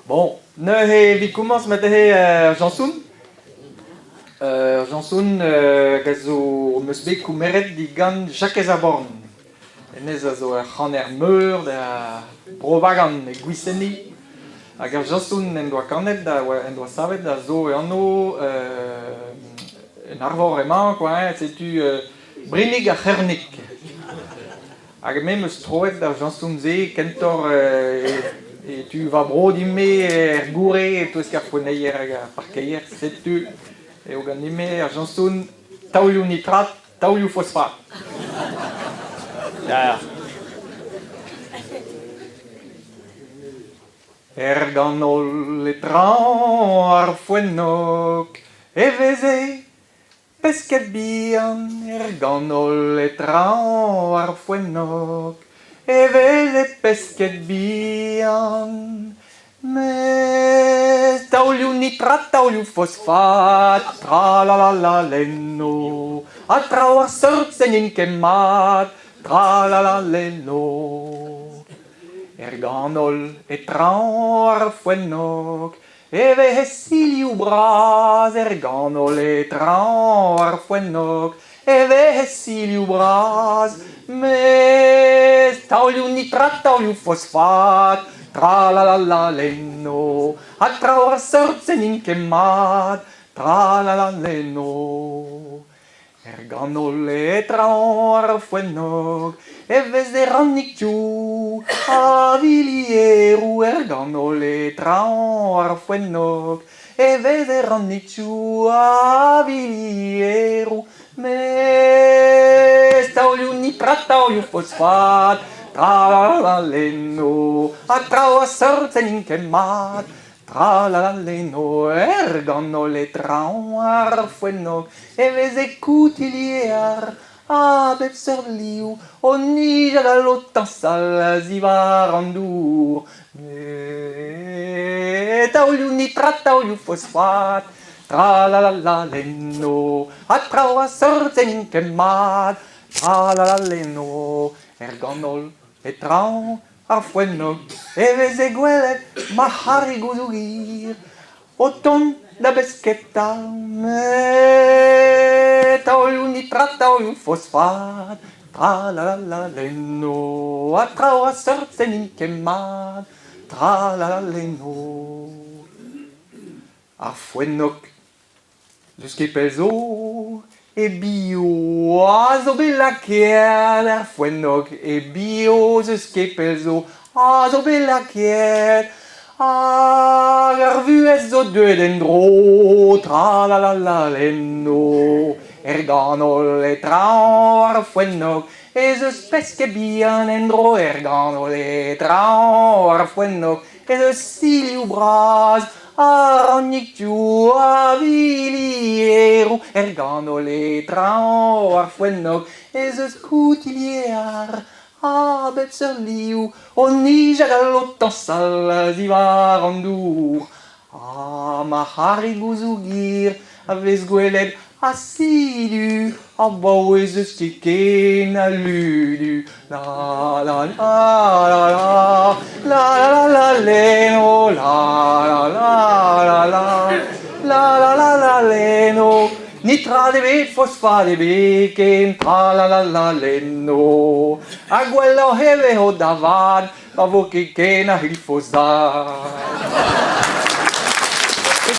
Bon, vi commence met Jansoun. Jansoun gazo meus bet koumeret digan Jacques Aborn. Enez a zo c'haner meur da brovagan e gwiseni. Hag ar Jansoun en doa kanet en doa savet da zo anno en arvor emañ, quoi, setu brinig a c'hernik. Hag me meus troet da Jansoun ze kentor et tu vas brodime gouré et tout ce qu'il faut naïr par cahier c'est tu et au ganime à Jansoun taoulou nitrate taoulou phosphate erganol letran arfouenok eveze pesket bian erganol letran arfouenok eveze pesket bian mais taoulou nitrat taoulou phosphate tra la la la leno a trawar sort senin kemat tra la la leno erganol etran arfouenok eveze siliou bras erganol etran arfouenok eveze siliou bras mais taoulou nitrat taoulou phosphate tra la la la leno a trawar sort senin kemat tra la la leno erganol etran arfouenok eveze rannik tiu a vilieru erganol etran arfouenok eveze rannik tiu a vilieru mais taoulou nitrat taoulou phosphate tra la la leno a trawar sort senin kemat tra la la leno erganol etran arfouenok eveze koutilier a bep serliou o nija da lotan sal zivar an dour mais taoulou nitrat taoulou phosphate tra la la la leno a trawar sort senin kemat tra la la leno erganol etran arfouenok eveze gwelet ma c'harri gouzougir o ton da besketa me taoulou nitrat taoulou phosphate tra la la la leno a trawar sort senin kemat tra la la leno arfouenok deus ket pel zo e bio a zo bet lakaet arfouenok e bio deus ket pel zo a zo bet lakaet ar vuez zo deuet en dro tra la la la leno erganol etran arfouenok ez eus pesket bihan en dro erganol etran arfouenok ez eus siliou bras a rannik tiu a vilieru erganol etran arfouenok ez eus koutilier a bep serliou o nija da lotan sal zivar an dour a ma c'harri gouzougir a vez gwelet a silu a baouez eus ket a ludu la la la la la la la la leno la la la la la la la la la leno nitrat e bet phosphate e bet ken tra la la la leno a gwell o heve o davad pa vo ket ken a c'hil phosphate